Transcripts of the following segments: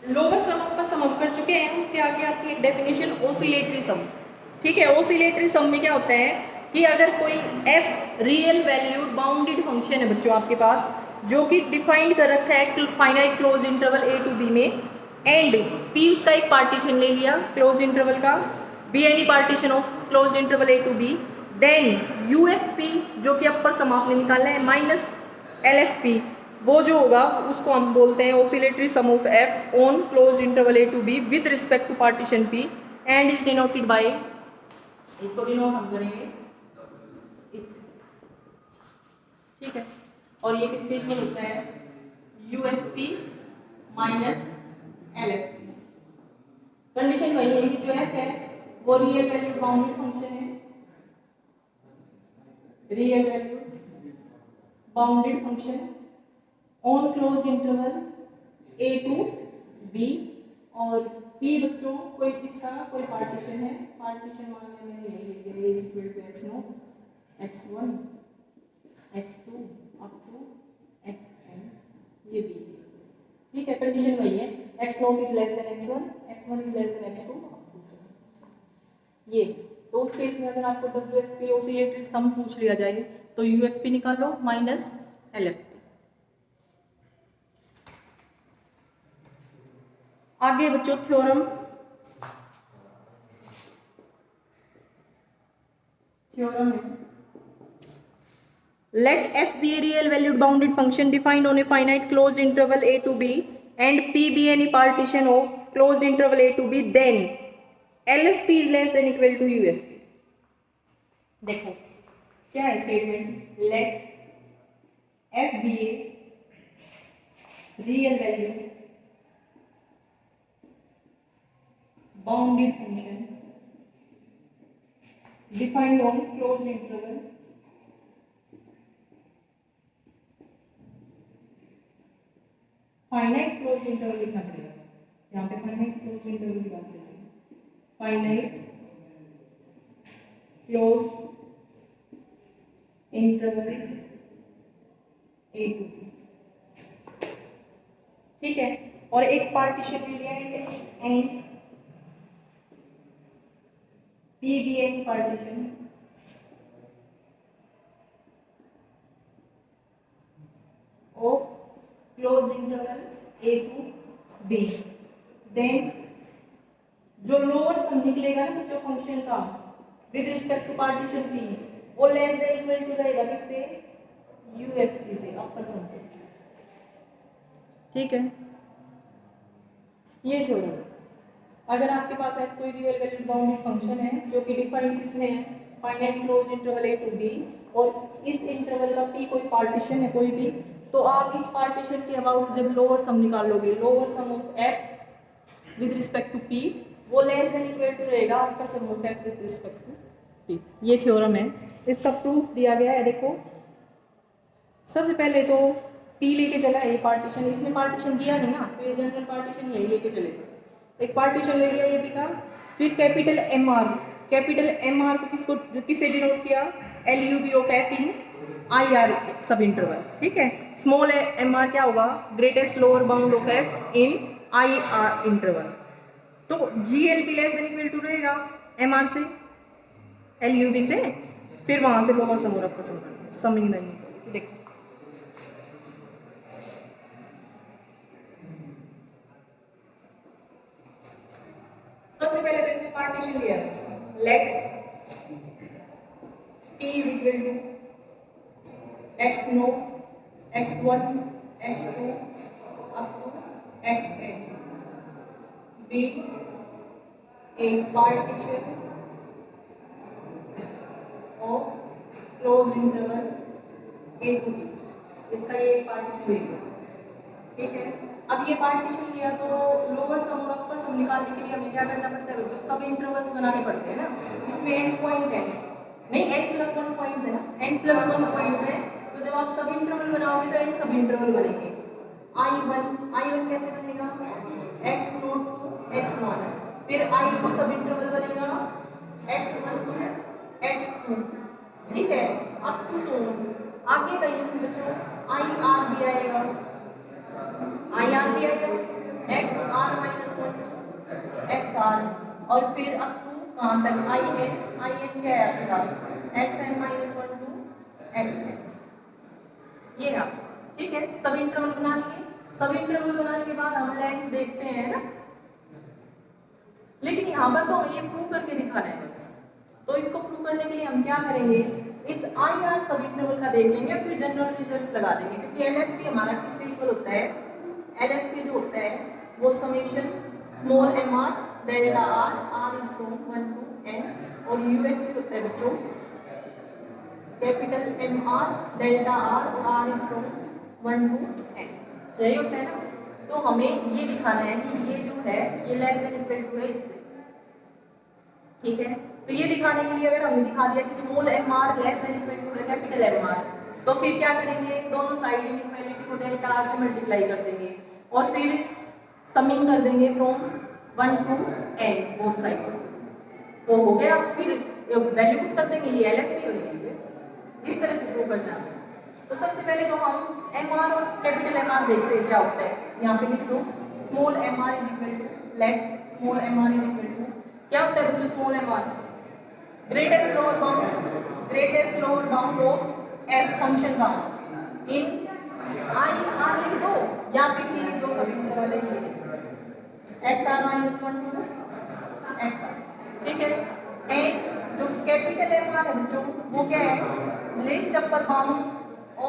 Lower sum अपर सम हम कर चुके हैं, उसके आगे आती है एक डेफिनेशन ऑसिलेटरी सम। ठीक है, ऑसिलेटरी सम में क्या होता है कि अगर कोई F real valued bounded function है बच्चों आपके पास, जो कि डिफाइंड कर रखा है finite close interval a to b में, एंड पी उसका एक पार्टीशन ले लिया क्लोज इंटरवल का, be any partition of close interval a to b, then u F p जो कि अपर सम आपने निकाला है माइनस एल एफ पी, वो जो होगा उसको हम बोलते हैं oscillatory sum of f on close interval a to b with respect to partition p, and is denoted by, इसको डिनोट हम करेंगे इस, ठीक है। और ये किसके इक्वल होता है, u F p minus L F p. Condition वही है कि जो एफ है वो रियल वैल्यू बाउंडेड फंक्शन है, real value bounded function on close interval a to b, और पी बच्चों कोई इसका कोई पार्टीशन है, पार्टीशन मान लिया मैंने यही लिख दिया, A is equal to x naught x one x two up to x N, ये बी, ठीक है। कंडीशन वही है, x naught is less than x one is less than x two, ये। तो उस केस में अगर आपको W F P oscillatory sum पूछ लिया जाए तो यू एफ पी निकालो माइनस एल एफ पी। आगे बच्चों थ्योरम, थ्योरम है let f be a real valued bounded function defined on a finite closed interval a to b and p be any partition of closed interval a to b, then LFP is less than equal to UFP। देखो क्या है statement, let f be a real value bounded function defined on closed interval finite close interval लिखना पड़ेगा, यहाँ पे finite close interval की बात चल रही है, finite close interval a to b, ठीक है। और एक पार्टीशन ले लिया and p be an partition of close interval a to b, then जो लोअर सम निकलेगा ना जो फंक्शन का with respect to partition p, वो लेस देन इक्वल टू रहेगा किससे, यू एफ पी से, अपर सम से, ठीक है। ये थ्योरम, अगर आपके पास है कोई रियल वैल्यूड बाउंडेड फंक्शन है जो कि डिफाइंड किसमें है, finite close interval a to b, और इस इंटरवल का पी कोई पार्टीशन है कोई भी, तो आप इस पार्टीशन के अबाउट जब लोअर सम निकालोगे, lower sum of F with respect to P, वो लेस देन इक्वल टू रहेगा upper sum of F with respect to P. ये थ्योरम है, इसका प्रूफ दिया गया है। देखो सबसे पहले तो पी लेके चला है ये पार्टीशन, इसने पार्टीशन दिया नहीं ना, तो ये जनरल पार्टीशन यही लेके चलेगा, एक पार्टीशन ले लिया ये पी का, फिर कैपिटल एम आर को किससे डिनोट किया, L U B of F in I R sub interval, ठीक है। स्मॉल एम आर क्या होगा, greatest lower bound of F in I R interval, तो G L B less than equal to रहेगा M R से, L U B से, फिर वहां से लोअर सम और अपर सम करते हैं, समिंग द इनइक्वालिटी। देखो सबसे पहले तो इसमें पार्टीशन लिया, let p is equal to x naught x one x two up to x n be a partition of close interval a to b, इसका ये पार्टीशन ले लिया, ठीक है। अब ये पार्टीशन लिया तो लोअर सम और अपर सम निकालने के लिए हमें क्या करना पड़ता है बच्चों, सब इंटरवल्स बनाने पड़ते हैं ना, इसमें एन पॉइंट है नहीं, एन प्लस वन पॉइंट्स है ना, एन प्लस वन पॉइंट्स है, तो जब आप सब इंटरवल बनाओगे तो एन सब इंटरवल बनेंगे। आई वन कैसे बनेगा, x naught to x one, फिर आई टू सब इंटरवल बनेगा x one to x two, ठीक है, अप टू सो आगे कहीं बच्चों आई आर भी आएगा, आई आर भी आएगा, x r minus 1 to x r, और फिर अप टू कहाँ तक आई एन क्या है आपके पास X N minus 1 to x N, ये है आपके पास। ठीक है, सब इंटरवल बना लिए। सब इंटरवल बनाने के बाद हम लेंथ देखते हैं ना, लेकिन यहाँ पर तो हमें ये प्रूव करके दिखाना है बस। तो इसको प्रूव करने के लिए हम क्या करेंगे, इस आई आर सब इंटरवल का देख लेंगे, फिर जनरल रिजल्ट लगा देंगे, क्योंकि एल एफ पी हमारा किससे इक्वल होता है, एल एफ पी जो होता है वो summation small M R delta R, R is from 1 to N, और यू एफ पी होता है बच्चों capital M R delta R, और R is from 1 to N, यही होता है ना। तो हमें ये दिखाना है कि ये जो है ये लेस देन इक्वल टू है इससे, ठीक है। तो ये दिखाने के लिए अगर हमने दिखा दिया कि small M r less than equal to है कैपिटल एम आर, तो फिर क्या करेंगे, दोनों साइड इनइक्वालिटी को डेल्टा आर से मल्टीप्लाई कर देंगे, और फिर समिंग कर देंगे from 1 to n both sides, तो हो गया। फिर वैल्यू पुट कर देंगे, ये एल एफ पी हो जाएंगे। इस तरह से प्रूव करना है। तो सबसे पहले तो हम एम आर और कैपिटल एम आर देखते हैं क्या होता है। यहाँ पे लिख दो small M r is equal to, let small M r is equal to क्या होता है बच्चों, small M r greatest lower bound of f function का इन आई आर लिख दो, या फिर ये जो सभी इंटरवल है ये x r minus 1 to x r, ठीक है। एंड जो कैपिटल एम आर है बच्चों वो क्या है, list upper bound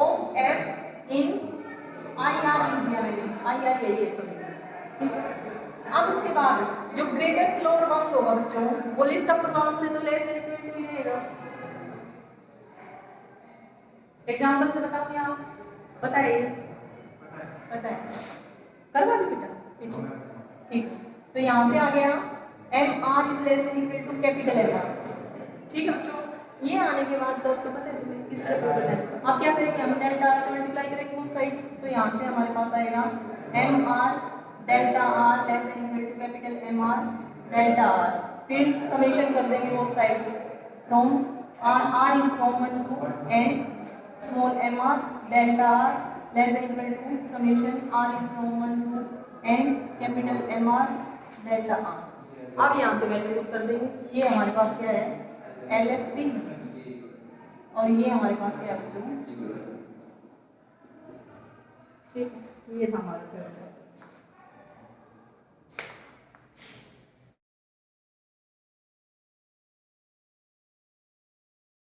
of F in I are लिख दिया मैंने, आई आर यही है सभी, ठीक है। अब उसके बाद जो ग्रेटेस्ट लोअर बाउंड होगा बच्चों वो लिस्ट अपर बाउंड से तो लेस देन इक्वल टू ही रहेगा। एग्जांपल से बताओगे आप, बताइए, बताइए, करवा दो बेटा पीछे, ठीक। तो यहाँ से आ गया m r is less than equal to capital M r, ठीक है बच्चों। ये आने के बाद तो पता है तुम्हें किस तरह प्रूव करना है। अब क्या करेंगे, हम डेल्टा आर से मल्टीप्लाई करेंगे बोथ साइड्स, तो यहाँ से हमारे पास आएगा m are delta r less than equal to capital M R delta r, फिर समेशन कर देंगे both sides from r is from 1 to n small M R delta r less than equal to summation r is from 1 to n capital M R delta r. अब यहाँ से value put कर देंगे, ये हमारे पास क्या है एल एफ पी, और ये हमारे पास क्या है बच्चों, ठीक है। ये था हमारा